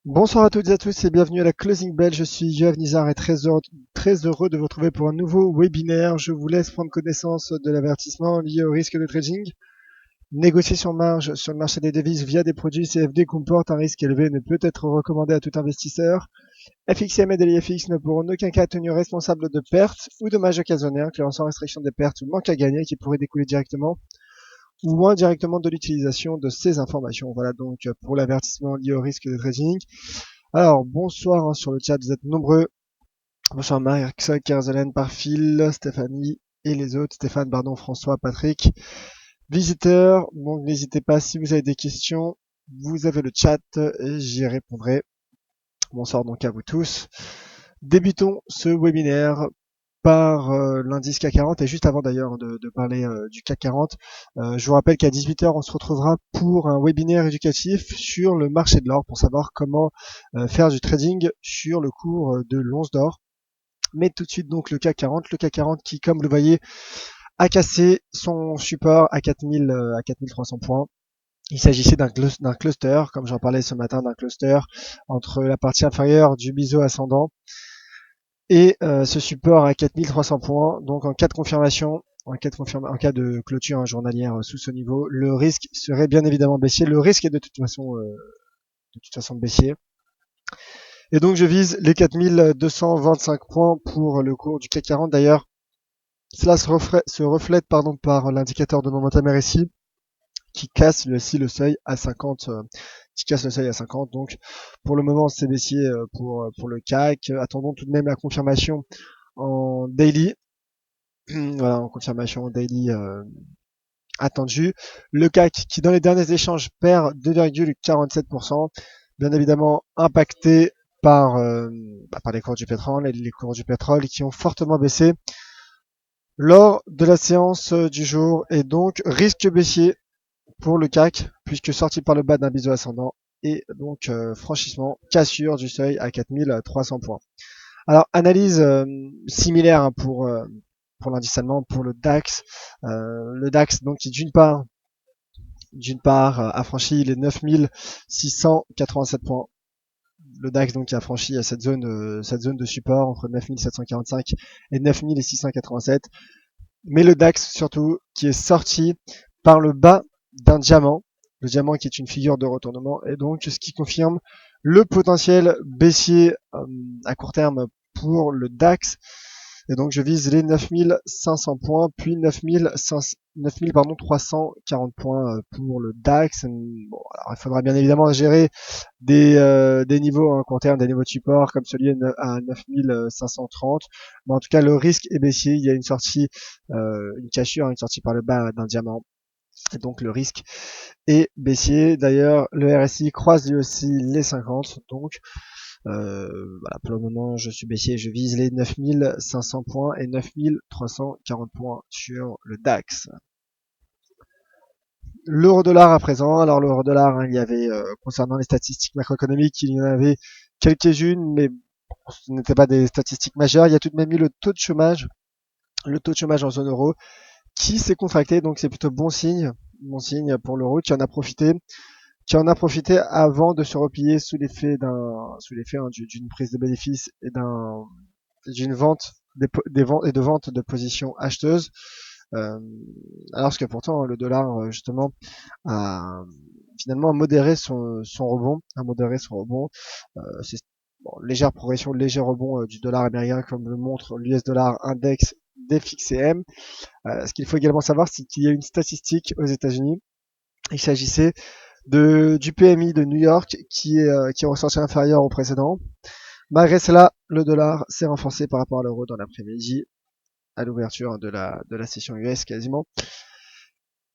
Bonsoir à toutes et à tous et bienvenue à la Closing Bell. Je suis Yoav Nizar et très heureux de vous retrouver pour un nouveau webinaire. Je vous laisse prendre connaissance de l'avertissement lié au risque de trading. Négocier sur marge sur le marché des devises via des produits CFD comporte un risque élevé et ne peut être recommandé à tout investisseur. FXM et DLFX ne pourront en aucun cas être tenus responsables de pertes ou dommages occasionnés, incluant sans restriction des pertes ou manque à gagner qui pourraient découler directement ou indirectement de l'utilisation de ces informations. Voilà donc pour l'avertissement lié au risque de trading. Alors, bonsoir sur le chat, vous êtes nombreux. Bonsoir Marc, Kerzelen, Parfil, Stéphanie et les autres. Stéphane, pardon, François, Patrick. Visiteurs, donc n'hésitez pas si vous avez des questions. Vous avez le chat et j'y répondrai. Bonsoir donc à vous tous. Débutons ce webinaire par l'indice CAC 40 et juste avant d'ailleurs de parler du CAC 40, je vous rappelle qu'à 18h on se retrouvera pour un webinaire éducatif sur le marché de l'or pour savoir comment faire du trading sur le cours de l'once d'or. Mais tout de suite donc le CAC 40 qui comme vous le voyez a cassé son support à 4300 points. Il s'agissait d'un cluster, comme j'en parlais ce matin, d'un cluster entre la partie inférieure du biseau ascendant et ce support à 4300 points. Donc en cas de confirmation, en cas de clôture journalière sous ce niveau, le risque serait bien évidemment baissier. Le risque est de toute façon baissier. Et donc je vise les 4225 points pour le cours du CAC 40. D'ailleurs, cela se reflète par l'indicateur de momentum RSI qui casse lui aussi le seuil à 50. Qui casse le seuil à 50. Donc pour le moment c'est baissier pour le CAC. Attendons tout de même la confirmation en daily. Voilà, en confirmation daily attendue. Le CAC qui dans les derniers échanges perd 2,47%, bien évidemment impacté par les cours du pétrole et les cours du pétrole qui ont fortement baissé lors de la séance du jour et donc risque baissier pour le CAC puisque sorti par le bas d'un biseau ascendant et donc franchissement cassure du seuil à 4300 points. Alors analyse similaire pour l'indice allemand, pour le DAX. Le DAX donc qui d'une part a franchi les 9687 points. Le DAX donc qui a franchi cette zone de support entre 9745 et 9687. Mais le DAX surtout qui est sorti par le bas d'un diamant, le diamant qui est une figure de retournement et donc ce qui confirme le potentiel baissier à court terme pour le DAX. Et donc je vise les 9500 points, puis 9340 points pour le DAX. Bon, alors il faudra bien évidemment gérer des niveaux à court terme, des niveaux de support comme celui à 9530. Mais en tout cas, le risque est baissier. Il y a une sortie, une cassure, une sortie par le bas d'un diamant. Et donc le risque est baissier. D'ailleurs, le RSI croise lui aussi les 50. Donc voilà, pour le moment, je suis baissier. Je vise les 9500 points et 9340 points sur le DAX. L'euro-dollar à présent. Alors l'euro-dollar, il y avait concernant les statistiques macroéconomiques, il y en avait quelques-unes, mais ce n'étaient pas des statistiques majeures. Il y a tout de même eu le taux de chômage en zone euro, qui s'est contracté, donc c'est plutôt bon signe pour l'euro, qui en a profité avant de se replier sous l'effet d'une prise de bénéfice et d'une vente et de vente de positions acheteuses. Alors que pourtant le dollar justement a finalement modéré son rebond, c'est légère progression, léger rebond du dollar américain comme le montre l'US dollar index d'FXCM. Ce qu'il faut également savoir, c'est qu'il y a une statistique aux États-Unis. Il s'agissait du PMI de New York qui est ressorti inférieur au précédent. Malgré cela, le dollar s'est renforcé par rapport à l'euro dans l'après-midi, à l'ouverture de la session US quasiment.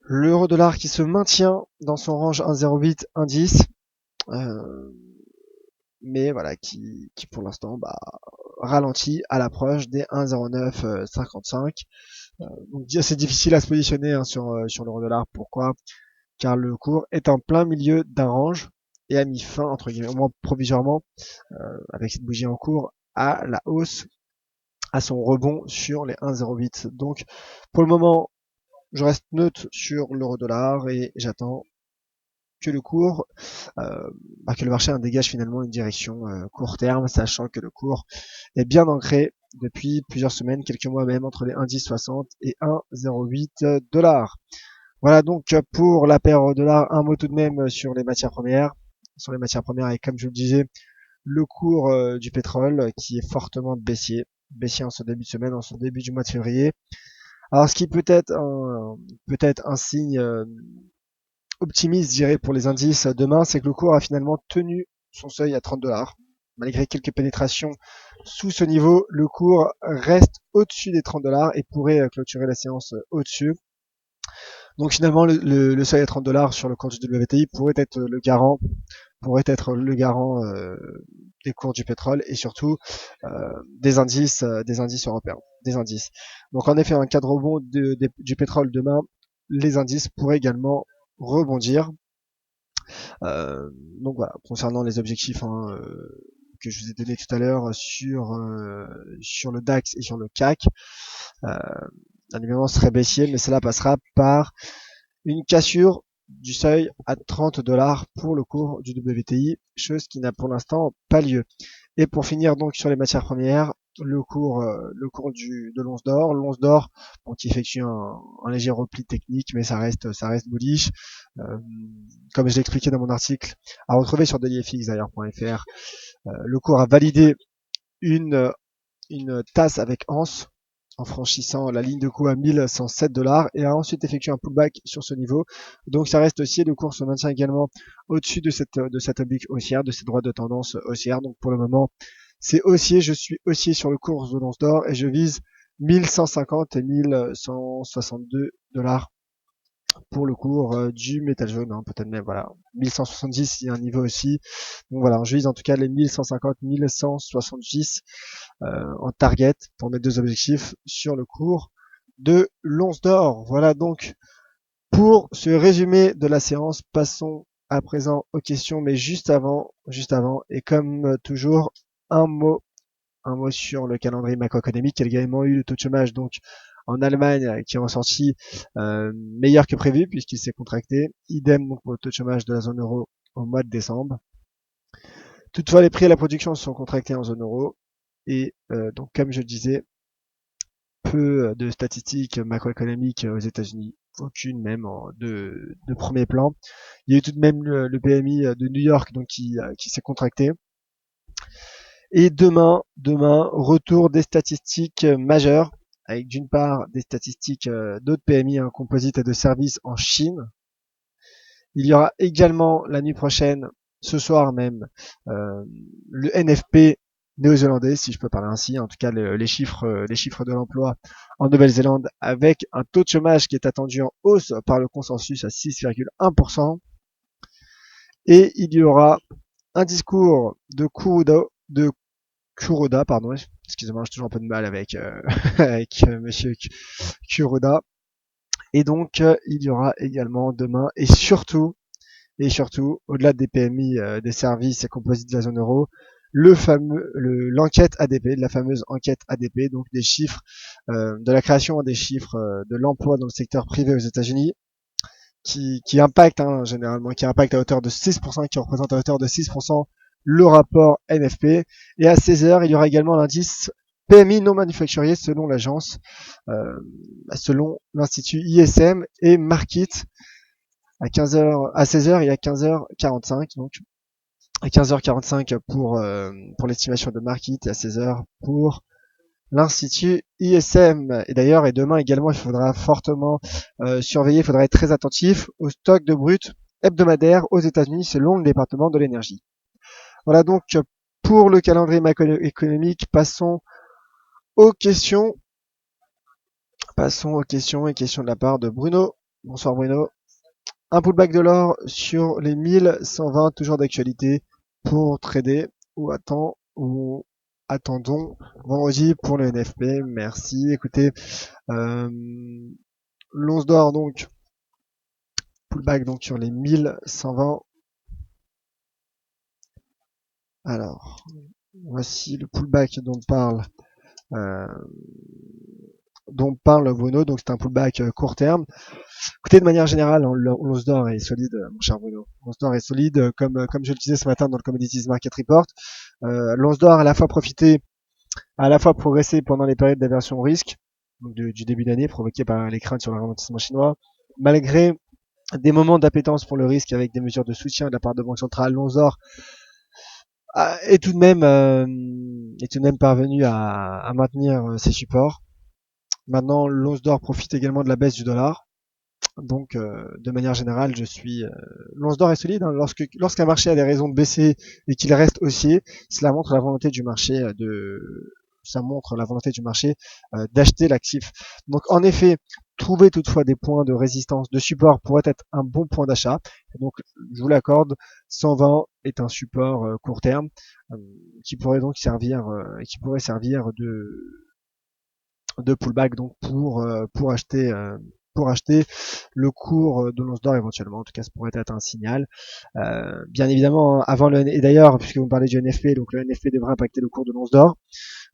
L'euro dollar qui se maintient dans son range 1,08, 1,10, mais voilà, qui pour l'instant ralentit à l'approche des 1,0955. Donc c'est difficile à se positionner sur l'euro dollar. Pourquoi? Car le cours est en plein milieu d'un range et a mis fin, entre guillemets, au moins provisoirement, avec cette bougie en cours, à la hausse, à son rebond sur les 1,08. Donc, pour le moment, je reste neutre sur l'euro dollar et j'attends que le cours, que le marché dégage finalement une direction court terme, sachant que le cours est bien ancré depuis plusieurs semaines, quelques mois même, entre les 1,1060 et 1,08 dollars. Voilà donc pour la paire dollar. Un mot tout de même sur les matières premières. Sur les matières premières, et comme je le disais, le cours du pétrole qui est fortement baissier en ce début de semaine, en ce début du mois de février. Alors ce qui peut-être un signe optimiste, je dirais, pour les indices demain, c'est que le cours a finalement tenu son seuil à 30 dollars. Malgré quelques pénétrations sous ce niveau, le cours reste au-dessus des 30 dollars et pourrait clôturer la séance au-dessus. Donc finalement, le seuil à 30 dollars sur le cours du WTI pourrait être le garant des cours du pétrole et surtout des indices européens, des indices. Donc en effet, en cas de rebond du pétrole demain, les indices pourraient également rebondir. Euh, donc voilà, concernant les objectifs que je vous ai donnés tout à l'heure sur le DAX et sur le CAC, évidemment serait baissier, mais cela passera par une cassure du seuil à 30 dollars pour le cours du WTI, chose qui n'a pour l'instant pas lieu. Et pour finir donc sur les matières premières, le cours de l'once d'or, bon, qui effectue un léger repli technique, mais ça reste bullish. Comme je l'ai expliqué dans mon article, à retrouver sur dailyfx d'ailleurs.fr, le cours a validé une tasse avec anse en franchissant la ligne de coût à 1107 dollars et a ensuite effectué un pullback sur ce niveau. Donc ça reste haussier, le cours se maintient également au-dessus de cette oblique haussière, de cette droite de tendance haussière. Donc pour le moment, c'est haussier, je suis haussier sur le cours de l'once d'or et je vise 1150 et 1162 dollars pour le cours du métal jaune, hein, peut-être même voilà 1170 il y a un niveau aussi. Donc voilà, je vise en tout cas les 1150, 1170 en target pour mes deux objectifs sur le cours de l'once d'or. Voilà donc pour ce résumé de la séance. Passons à présent aux questions, mais juste avant, et comme toujours, un mot sur le calendrier macroéconomique. Il y a également eu le taux de chômage donc en Allemagne qui est ressorti meilleur que prévu puisqu'il s'est contracté. Idem donc pour le taux de chômage de la zone euro au mois de décembre. Toutefois, les prix à la production sont contractés en zone euro. Et donc, comme je le disais, peu de statistiques macroéconomiques aux États-Unis, aucune même de premier plan. Il y a eu tout de même le PMI de New York donc qui s'est contracté. Et demain, retour des statistiques majeures, avec d'une part des statistiques d'autres PMI, un composite de services en Chine. Il y aura également la nuit prochaine, ce soir même, le NFP néo-zélandais, si je peux parler ainsi, en tout cas les chiffres de l'emploi en Nouvelle-Zélande, avec un taux de chômage qui est attendu en hausse par le consensus à 6,1%. Et il y aura un discours de Kuroda, pardon, excusez-moi, j'ai toujours un peu de mal avec Monsieur Kuroda. Et donc il y aura également demain et surtout, au-delà des PMI, des services et composites de la zone euro, l'enquête ADP, la fameuse enquête ADP, donc des chiffres de la création des chiffres de l'emploi dans le secteur privé aux États-Unis, qui impacte généralement, qui impacte à hauteur de 6%, qui représente à hauteur de 6% le rapport NFP. Et à 16h, il y aura également l'indice PMI non manufacturier selon l'agence, selon l'institut ISM et Markit à 16h et à 15h45. Donc à 15h45 pour l'estimation de Markit et à 16h pour l'Institut ISM. Et d'ailleurs, et demain également, il faudra fortement surveiller, il faudra être très attentif au stock de brut hebdomadaire aux États-Unis selon le département de l'énergie. Voilà donc pour le calendrier macroéconomique. Passons aux questions. Et questions de la part de Bruno. Bonsoir Bruno. Un pullback de l'or sur les 1120, toujours d'actualité pour trader ou attendons vendredi pour le NFP. Merci. Écoutez, l'once d'or donc pullback donc sur les 1120. Alors, voici le pullback dont parle dont parle Bruno, donc c'est un pullback court terme. Écoutez, de manière générale, l'once d'or est solide, mon cher Bruno. L'once d'or est solide, comme je le disais ce matin dans le Commodities Market Report. L'once d'or a à la fois progressé pendant les périodes d'aversion au risque, donc du début d'année, provoquées par les craintes sur le ralentissement chinois, malgré des moments d'appétence pour le risque avec des mesures de soutien de la part de banque centrale. L'once d'or est tout de même parvenu à maintenir ses supports. Maintenant, l'once d'or profite également de la baisse du dollar. Donc, de manière générale, l'once d'or est solide. Hein. Lorsqu'un marché a des raisons de baisser et qu'il reste haussier, cela montre la volonté du marché d'acheter l'actif. Donc, en effet, trouver toutefois des points de résistance, de support pourrait être un bon point d'achat. Donc, je vous l'accorde, 120 est un support court terme qui pourrait servir de pullback donc pour acheter le cours de l'once d'or éventuellement. En tout cas, ça pourrait être un signal. Bien évidemment, et d'ailleurs, puisque vous me parlez du NFP, donc le NFP devrait impacter le cours de l'once d'or.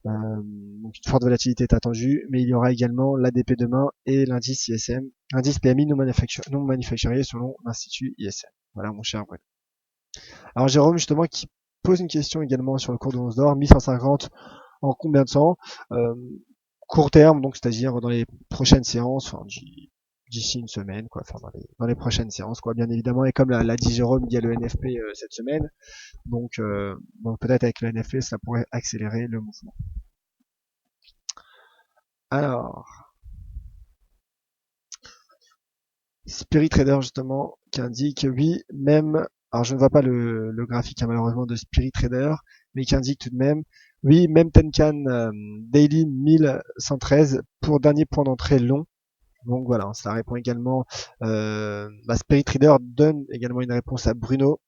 Donc une forte volatilité est attendue, mais il y aura également l'ADP demain et l'indice ISM, indice PMI non manufacturier selon l'Institut ISM. Voilà, mon cher Bruno. Alors Jérôme, justement, qui pose une question également sur le cours de l'once d'or, 1150 en combien de temps court terme, donc c'est-à-dire dans les prochaines séances, d'ici une semaine, quoi, enfin dans les prochaines séances, quoi, bien évidemment. Et comme l'a dit Jérôme, il y a le NFP cette semaine, donc peut-être avec le NFP, ça pourrait accélérer le mouvement. Alors, Spirit Trader justement qui indique oui, même, alors je ne vois pas le graphique malheureusement de Spirit Trader, mais qui indique tout de même oui, même Tenkan Daily 1113 pour dernier point d'entrée long. Donc voilà, ça répond également. Spirit Trader donne également une réponse à Bruno.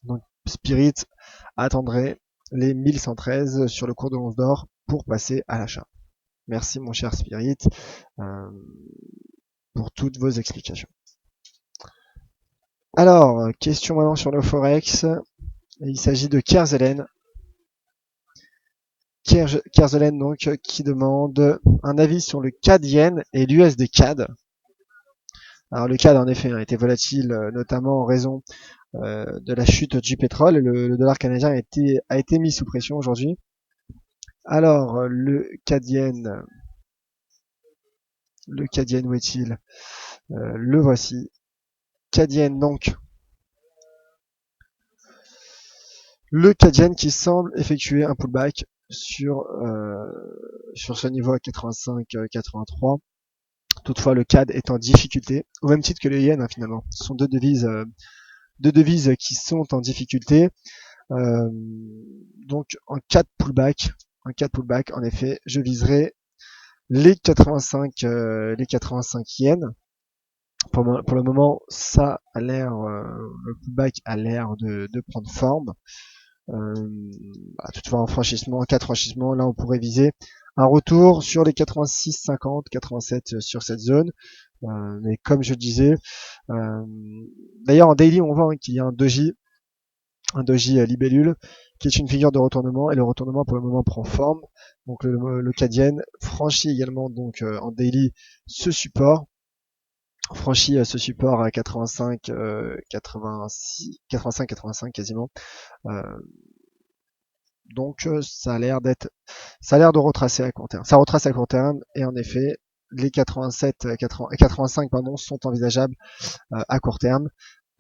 Donc Spirit attendrait les 1113 sur le cours de l'once d'or pour passer à l'achat. Merci mon cher Spirit pour toutes vos explications. Alors, question maintenant sur le Forex. Il s'agit de Kerzelen. Kerzelen donc qui demande un avis sur le CAD Yen et l'USD CAD. Alors le CAD en effet a été volatile notamment en raison de la chute du pétrole. Le dollar canadien a été mis sous pression aujourd'hui. Alors le CAD Yen où est-il Le voici. CAD Yen donc. Le CAD Yen qui semble effectuer un pullback sur ce niveau à 85-83. Toutefois, le CAD est en difficulté, au même titre que le Yen finalement. Ce sont deux devises qui sont en difficulté. Donc en cas de pullback, en effet, je viserai les 85 yens. Pour le moment, ça a l'air, le pullback a l'air de prendre forme. Toutefois, en cas de franchissement, là, on pourrait viser un retour sur les 86,50, 87 sur cette zone. Mais comme je disais, d'ailleurs en daily, on voit qu'il y a un doji libellule, qui est une figure de retournement, et le retournement pour le moment prend forme. Donc le CAD Yen franchit également donc en daily ce support. Franchit ce support à 85, 85 quasiment. Donc ça a l'air de retracer à court terme. Ça retrace à court terme et en effet les 87, 85 sont envisageables à court terme.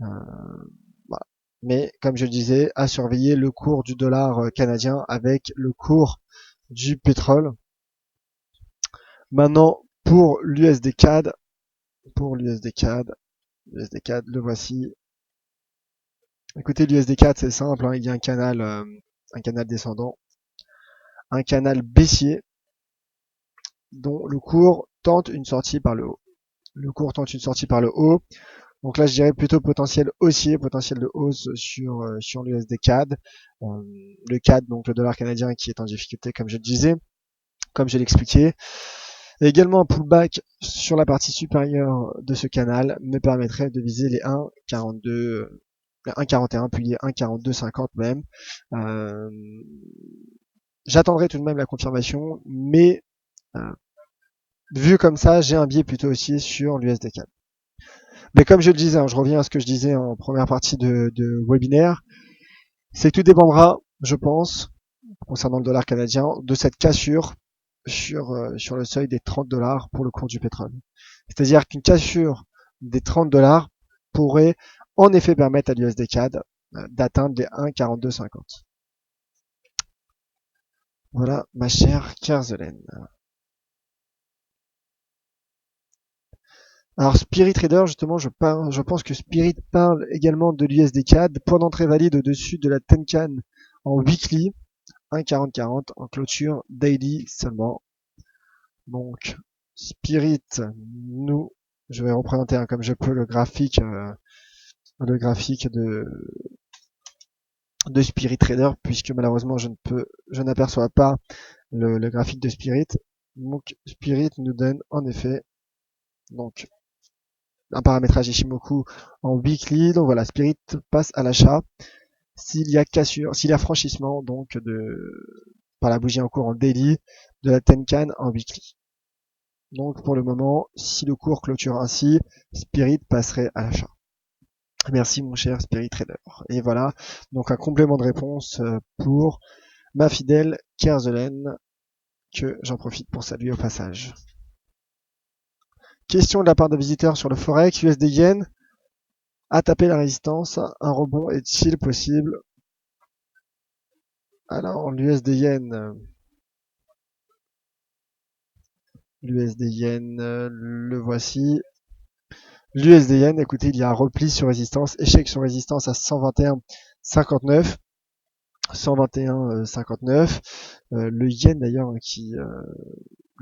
Voilà. Mais comme je le disais, à surveiller le cours du dollar canadien avec le cours du pétrole. Maintenant pour l'USD CAD, le voici. Écoutez, l'USD CAD c'est simple, il y a un canal descendant, un canal baissier dont le cours tente une sortie par le haut. Donc là, je dirais plutôt potentiel haussier, potentiel de hausse sur l'USD CAD. Le CAD, donc le dollar canadien qui est en difficulté, comme je le disais, comme je l'expliquais. Et également un pullback sur la partie supérieure de ce canal me permettrait de viser les 1,42, 1,41 puis les 1,42,50 même. J'attendrai tout de même la confirmation, mais vu comme ça, j'ai un biais plutôt haussier sur l'USD-CAD. Mais comme je le disais, hein, je reviens à ce que je disais en première partie de webinaire, c'est que tout dépendra, je pense, concernant le dollar canadien, de cette cassure sur le seuil des 30 dollars pour le cours du pétrole. C'est-à-dire qu'une cassure des 30 dollars pourrait en effet permettre à l'USD-CAD d'atteindre les 1,4250. Voilà, ma chère Kerzelen. Alors Spirit Trader, justement, je pense que Spirit parle également de l'USD-CAD. Point d'entrée valide au-dessus de la Tenkan en weekly, 1,4040 en clôture daily seulement. Donc Spirit, nous, je vais représenter comme je peux le graphique de Spirit Trader, puisque malheureusement je n'aperçois pas le graphique de Spirit. Donc Spirit nous donne en effet donc un paramétrage Ishimoku en weekly. Donc voilà, Spirit passe à l'achat s'il y a cassure, s'il y a franchissement donc par la bougie en cours en daily de la Tenkan en weekly. Donc pour le moment, si le cours clôture ainsi, Spirit passerait à l'achat. Merci mon cher Spirit Trader. Et voilà, donc un complément de réponse pour ma fidèle Kerzelen, que j'en profite pour saluer au passage. Question de la part de visiteurs sur le Forex, USD Yen a tapé la résistance, un rebond est-il possible? Alors l'USD Yen, le voici. L'USD Yen, écoutez, il y a un repli sur résistance, échec sur résistance à 121,59. 121,59. Le yen d'ailleurs le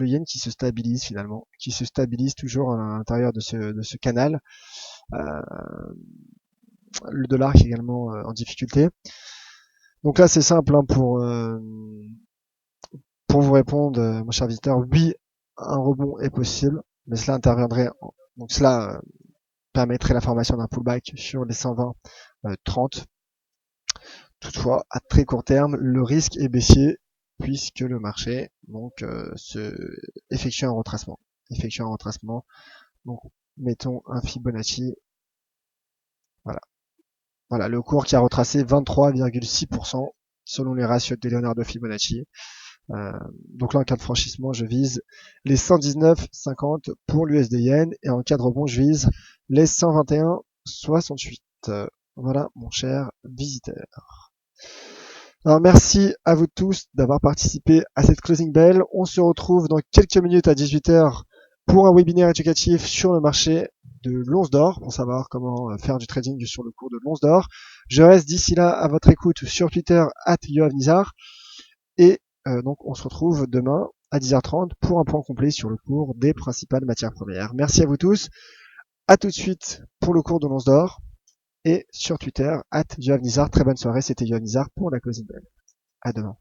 yen qui se stabilise finalement, qui se stabilise toujours à l'intérieur de ce canal. Le dollar qui est également en difficulté. Donc là c'est simple hein, pour vous répondre, mon cher visiteur, oui, un rebond est possible, mais cela interviendrait, donc cela permettrait la formation d'un pullback sur les 120,30. Toutefois, à très court terme, le risque est baissier puisque le marché donc effectue un retracement. Donc mettons un Fibonacci. Voilà, le cours qui a retracé 23,6% selon les ratios de Leonardo Fibonacci. Donc là, en cas de franchissement, je vise les 119,50 pour l'USD Yen et en cas de rebond, je vise les 121,68. Voilà, mon cher visiteur. Alors merci à vous tous d'avoir participé à cette closing bell. On se retrouve dans quelques minutes à 18h pour un webinaire éducatif sur le marché de l'once d'or pour savoir comment faire du trading sur le cours de l'once d'or. Je reste d'ici là à votre écoute sur Twitter @yoavnizar et donc on se retrouve demain à 10h30 pour un point complet sur le cours des principales matières premières. Merci à vous tous. À tout de suite pour le cours de l'once d'or. Et sur Twitter, @yoavnizar. Très bonne soirée, c'était Yoavnizar pour la closing bell. À demain.